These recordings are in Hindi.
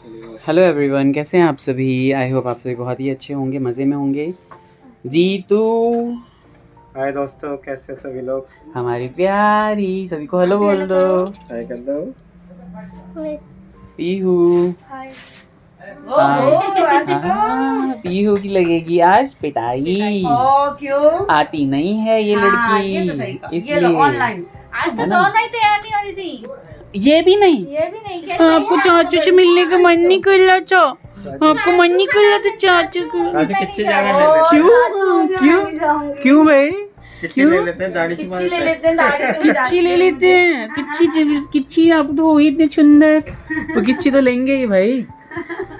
हेलो एवरीवन, कैसे हैं आप सभी। आई होप आप सभी बहुत ही अच्छे होंगे, मज़े में होंगे। जीतू, हाय दोस्तों, कैसे हैं सभी लोग। हमारी प्यारी, सभी को हेलो बोल दो। हाय कर दो। पीहू, हाय। पीहू की लगेगी आज पिटाई। क्यों आती नहीं है ये लड़की, ये तो सही कहा। ये इसलिए लो ऑनलाइन आज तो ऑनलाइन तैयार नहीं हो रही थी। ये भी नहीं। आपको चाचू से मिलने का मन नहीं कर रहा था, आपको मन नहीं कर रहा था चाचू को। आज किच्ची जगह ले लेते क्यों क्यों भाई, किच्ची ले लेते हैं, दाढ़ी छुपा ले लेते हैं। लेते हैं दाढ़ी किच्ची ले लेते हैं। किच्ची आप तो हो ही इतने सुंदर, तो किच्ची तो लेंगे ही भाई।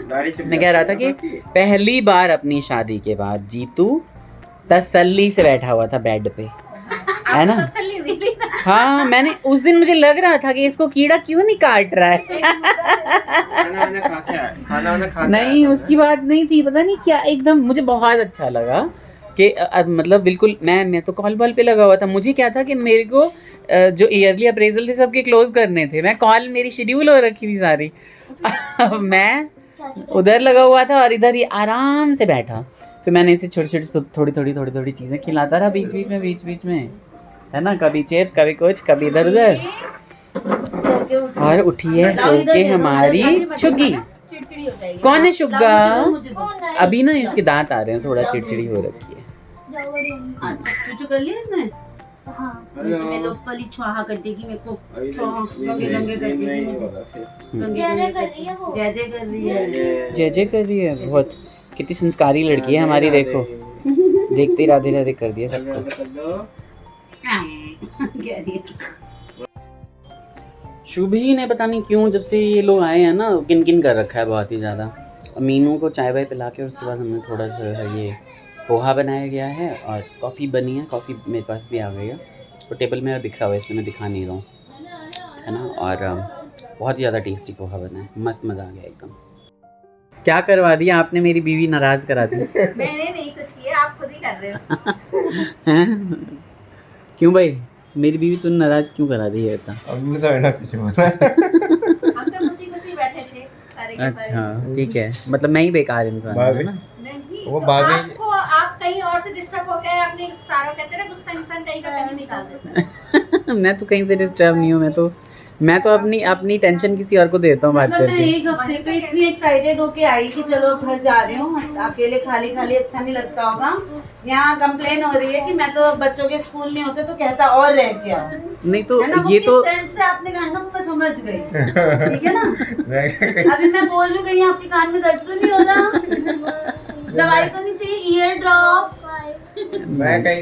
दाढ़ी छुपा। मैं कह रहा था कि पहली बार अपनी शादी के बाद जीतू तसल्ली से बैठा हुआ था बेड पे, है ना। हाँ, मैंने उस दिन मुझे लग रहा था कि इसको कीड़ा क्यों नहीं काट रहा है। खाना खा नहीं, उसकी बात नहीं थी, पता नहीं क्या, एकदम मुझे बहुत अच्छा लगा कि मतलब बिल्कुल मैं तो कॉल वॉल पे लगा हुआ था। मुझे क्या था कि मेरे को जो ईयरली अप्रेजल थे सबके क्लोज करने थे, मैं कॉल मेरी शेड्यूल हो रखी थी सारी। मैं उधर लगा हुआ था और इधर ये आराम से बैठा। फिर मैंने इसे छोटी छोटी थोड़ी चीज़ें खिलाता रहा बीच बीच में, है ना। कभी चिप्स, कभी कुछ, कभी इधर उधर। और उठी है सो के हमारी छुग्गी। कौन है शुग्गा? अभी ना इसके दांत आ रहे हैं, थोड़ा चिड़चिड़ी हो रखी है। चूचू कर लिया इसने। हाँ, मैं लोग पली छुआ कर देगी मेरे को, गंगे कर देगी मुझे। जय कर रही है। बहुत कितनी संस्कारी लड़की है हमारी, देखो देखते ही राधे राधे कर दिया सबको। शुभी ने पता नहीं क्यों जब से ये लोग आए हैं ना किन कर रखा है बहुत ही ज़्यादा। मीनू को चाय वाय पिला के उसके बाद हमने थोड़ा सा ये पोहा बनाया गया है और कॉफ़ी बनी है। कॉफ़ी मेरे पास भी आ गई है, तो टेबल में बिखरा हुआ है इसलिए मैं दिखा नहीं रहा हूँ, है ना। और बहुत ही ज़्यादा टेस्टी पोहा बना है, मस्त मज़ा आ गया एकदम। क्या करवा दिया आपने, मेरी बीवी नाराज़ करा दी। मैंने नहीं कुछ किया, आप खुद ही कर रहे हो। क्यों भाई, मेरी बीवी तुम नाराज क्यों करा दी है इतना? हमने तो ऐसा कुछ बोला। हम तो खुशी बैठे थे सारे के अच्छा ठीक है, मतलब मैं ही बेकार इंसान हूँ ना। नहीं, वो तो भाभी आपको आप कहीं और से डिस्टर्ब हो गए, आपने सारा कहते हैं ना गुस्सा इंसान कहीं का कहीं निकाल देता है। मैं तो कहीं से डिस्टर्ब नहीं हूँ, मैं तो अपनी टेंशन किसी और को देता हूँ बात मतलब मैं करके। एक हफ्ते पे इतनी एक्साइटेड होके आई कि चलो घर जा रही हूँ, अकेले खाली अच्छा नहीं लगता होगा। यहाँ कंप्लेन हो रही है कि मैं तो बच्चों के स्कूल नहीं होते तो कहता और रह के आओ। नहीं तो है ना, ये तो सेंस से आपने कहा ना, मैं समझ गई। ठीक है ना। अभी मैं बोल रही हूँ कहीं आपके कान में दर्द तो नहीं हो रहा, दवाई तो नहीं चाहिए, ईयर ड्रॉप।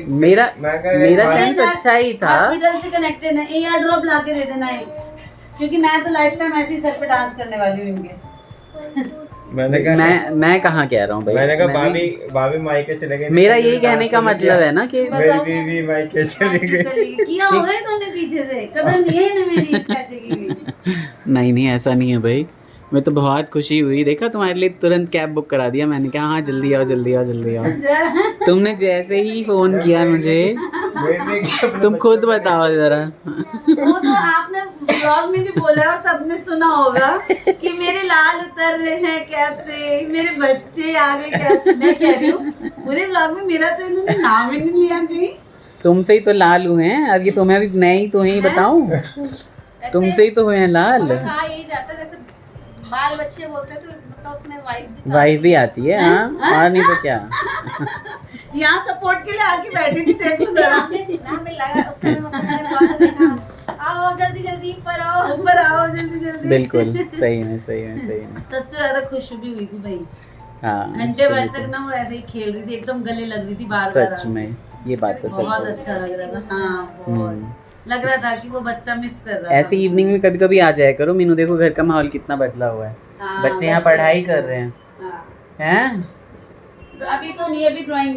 मेरा सेंस अच्छा ही था। हॉस्पिटल से कनेक्टेड है, ईयर ड्रॉप ला के दे देना है, क्योंकि मैं तो लाइफ टाइम ऐसे ही सर पे डांस करने वाली हूँ इनके। मैं कहाँ कह रहा हूँ भाई, मैंने कहा भाभी मायके चले गए। मेरा यही कहने का मतलब है ना कि मेरी बीवी मायके चली गई। किया होगा इन्होंने पीछे से, कदर नहीं है ना मेरी पैसे की भी। नहीं ऐसा नहीं है भाई, मैं तो बहुत खुशी हुई, देखा तुम्हारे लिए तुरंत कैब बुक करा दिया मैंने, कहा हाँ जल्दी आओ। तुमने जैसे ही फोन किया मुझे, तुम खुद बताओ जरा। वो तो आपने ब्लॉग में भी बोला और सबने सुना होगा कि मेरे लाल उतर रहे हैं कैब से, मेरे बच्चे आ गए कैब से। मैं कह रही हूँ पूरे ब्लॉग में मेरा तो इन्होंने नाम ही नहीं लिया कहीं। तुमसे ही तो लाल हुए हैं, अब ये तुम्हें भी नहीं तो ही बताऊं, तुमसे ही तो हुए हैं लाल। यही जाता है जैसे बाल बच्चे बोलते हैं, तो मतलब उसमें वाइफ भी आती है। हाँ, और नहीं तो क्या। यहाँ सपोर्ट के लिए आके बैठी थी, देखो जरा। हमें लगा उस समय, मतलब मैंने बहुत देखा, आओ जल्दी ऊपर आओ जल्दी। बिल्कुल सही में। सबसे ज्यादा खुश भी हुई थी भाई। हाँ, घंटे भर तक ना वो ऐसे ही खेल रही थी, एकदम गले लग रही थी बार। सच में ये बात तो सच बहुत है। अच्छा लग रहा था। हाँ, बहुत लग रहा था कि वो बच्चा मिस कर रहा ऐसी इवनिंग में कभी कभी आ जाया करो मीनू, देखो घर का माहौल कितना बदला हुआ है। बच्चे यहाँ पढ़ाई कर रहे हैं, हैं? अभी तो नहीं, अभी ड्राइंग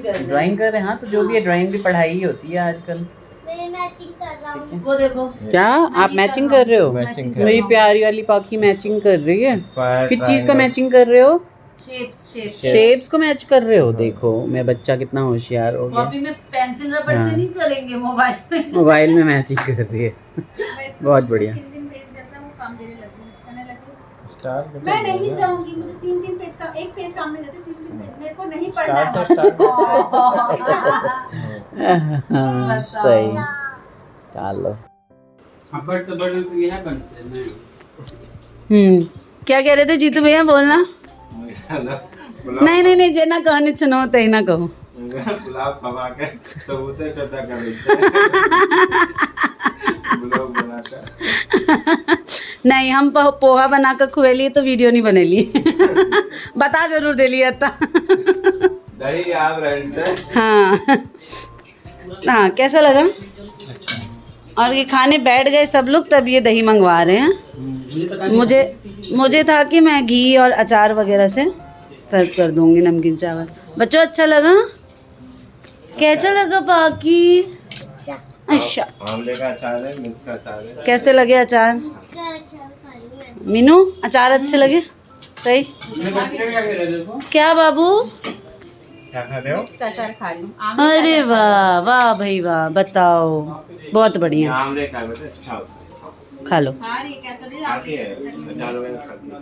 कर रहे हैं। हाँ, तो जो भी है ड्राइंग भी पढ़ाई ही होती है आजकल। मैचिंग कर रहा हूँ, वो देखो। क्या आप मैचिंग कर रहे हो? मेरी प्यारी वाली पाखी मैचिंग कर रही है। किस चीज का मैचिंग कर रहे हो? शेप्स को मैच कर रहे हो। देखो मैं बच्चा कितना होशियार हो गया। कॉपी में पेंसिल रबड़ से नहीं करेंगे, मोबाइल में मैचिंग कर रही है। बहुत बढ़िया। स्टार मैं नहीं जाऊंगी, मुझे 3-3 पेज का, एक पेज काम नहीं देते, 3-3 पेज मेरे को नहीं स्टार पढ़ना से है। स्टार सही चलो अबर तो ये है बनते हैं। क्या कह रहे थे जीतू भैया, बोलना। नहीं नहीं नहीं, जे ना कहने सुनो ते ना कहो। गुलाब खवा के कबूतर करता कर ब्लॉग बनाकर नहीं, हम पोहा बनाकर खुएलिए तो वीडियो नहीं बनेली। बता जरूर देली अत्ता। दही आप रहते हाँ हाँ, कैसा लगा? और ये खाने बैठ गए सब लोग, तब ये दही मंगवा रहे हैं। मुझे था कि मैं घी और अचार वगैरह से सर्व कर दूंगी नमकीन चावल। बच्चों अच्छा लगा? कैसा लगा बाकी? अच्छा, आमले का अचार है, मिर्च का अचार है। कैसे लगे अचार? मीनू अचार अच्छे लगे? सही। क्या बाबू? क्या खा रहे हो? अचार खा लूं। अरे वाह वाह भाई वाह, बताओ, बहुत बढ़िया। आमले का बेटा अच्छा होता है। खा लो। आती है अचार वगैरह खाती है।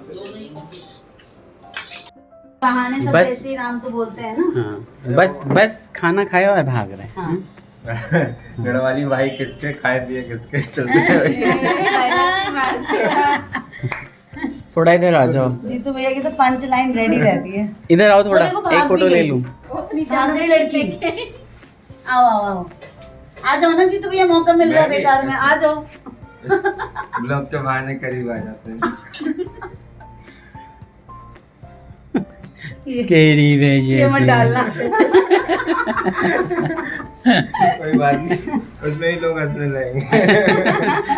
बहाने सब बस। जय श्री राम तो बोलते हैं ना। हाँ, बस खाना खाए और भाग रहे हैं। हाँ। गढ़वाली भाई किसके खाए पिए किसके चलते हैं। थोड़ा इधर आ जाओ, जीतू भैया की तो पंच लाइन रेडी रहती है। इधर आओ थोड़ा, वो देखो भाग एक फोटो भी ले गई। लूं। भाग गई लड़की। आओ आओ आओ, आ जाओ ना जीतू भैया, मौका मिल रहा है बेकार में, आ जाओ। ब्लॉग के बहाने करीब आ जाते हैं। केरी भेजे ये मत डालना। कोई बात नहीं, उसमें ही लोग हंसने लगेंगे।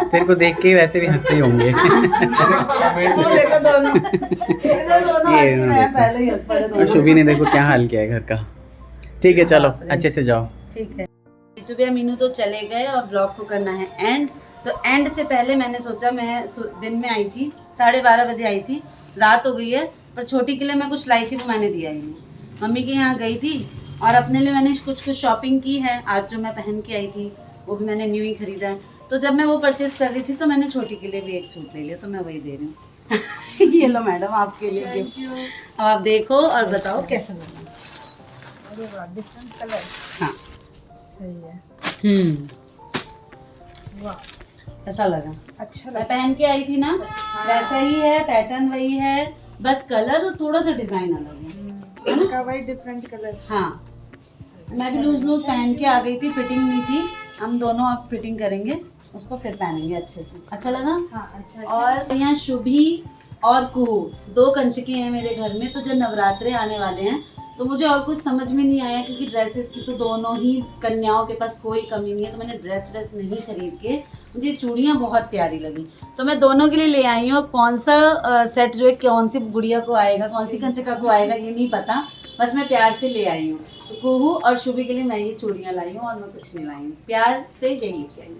तेरे को देख के वैसे भी हंसते ही होंगे। वो देखो दोनों, इधर दोनों ये हंसी में हैं, देखो। पहले ही हंस पड़े और दोनों। शुभी ने देखो क्या हाल किया है घर का। ठीक है चलो, अच्छे से जाओ। ठीक है। जीतू भैया मीनू तो चले गए और व्लॉग को करना है एंड। तो एंड से पहले मैंने सोचा, मैं दिन में आई थी, 12:30 बजे आई थी, रात हो गई है, पर छोटी के लिए मैं कुछ लाई थी वो मैंने दिया ही नहीं। मम्मी के यहाँ गई थी और अपने लिए मैंने कुछ शॉपिंग की है। आज जो मैं पहन के आई थी वो भी मैंने न्यू ही खरीदा है। तो जब मैं वो परचेस कर रही थी तो मैंने छोटी के लिए भी एक सूट ले लिया, तो मैं वही दे रही हूँ। ये लो मैडम, आपके लिए गिफ्ट। अब आप देखो और बताओ कैसा लगा। डिफरेंट कलर हाँ। सही है। वाह, ऐसा लगा। अच्छा मैं लगा। पहन के आई थी ना, वैसा ही है, पैटर्न वही है, बस कलर और थोड़ा सा डिजाइन अलग है ना। का वही डिफरेंट कलर। हाँ, मैं भी लूज पहन के आ गई थी, फिटिंग नहीं थी। हम दोनों अब फिटिंग करेंगे उसको, फिर पहनेंगे अच्छे से। अच्छा लगा? हाँ अच्छा। और यहाँ शुभी और कुहू 2 कंचके हैं मेरे घर में। तो जब नवरात्रे आने वाले हैं तो मुझे और कुछ समझ में नहीं आया, क्योंकि ड्रेसेस की तो दोनों ही कन्याओं के पास कोई कमी नहीं है। तो मैंने ड्रेस नहीं खरीद के, मुझे चूड़ियाँ बहुत प्यारी लगी तो मैं दोनों के लिए ले आई हूँ। कौन सा सेट जो है कौन सी गुड़िया को आएगा, कौन सी कंचका को आएगा, ये नहीं पता, बस मैं प्यार से ले आई हूँ। तो कुहू और शुभी के लिए मैं ये चूड़ियाँ लाई हूँ और मैं कुछ नहीं लाई हूँ, प्यार से यही लेके आई हूँ।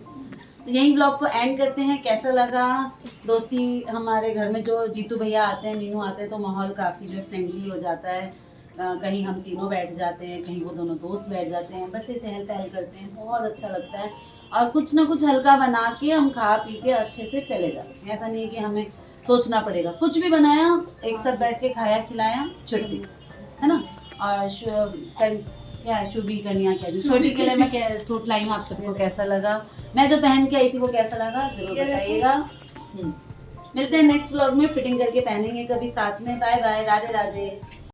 तो यही ब्लॉग को एंड करते हैं। कैसा लगा दोस्ती? हमारे घर में जो जीतू भैया आते हैं, मीनू आते हैं, तो माहौल काफ़ी जो है फ्रेंडली हो जाता है। कहीं हम तीनों बैठ जाते हैं, कहीं वो दोनों दोस्त बैठ जाते हैं, बच्चे चहल पहल करते हैं, बहुत अच्छा लगता है। और कुछ ना कुछ हल्का बना के हम खा पी के अच्छे से चले जाते हैं। ऐसा नहीं है कि हमें सोचना पड़ेगा, कुछ भी बनाया एक साथ बैठ के खाया खिलाया, छुट्टी, है ना। और क्या शुभी कन्या क्या छोटी के लिए मैं सूट लाई हूँ। आप सबको कैसा लगा? मैं जो पहन के आई थी वो कैसा लगा जरूर बताइएगा। मिलते हैं नेक्स्ट व्लॉग में, फिटिंग करके पहनेंगे कभी साथ में। Bye bye, Radhe Radhe.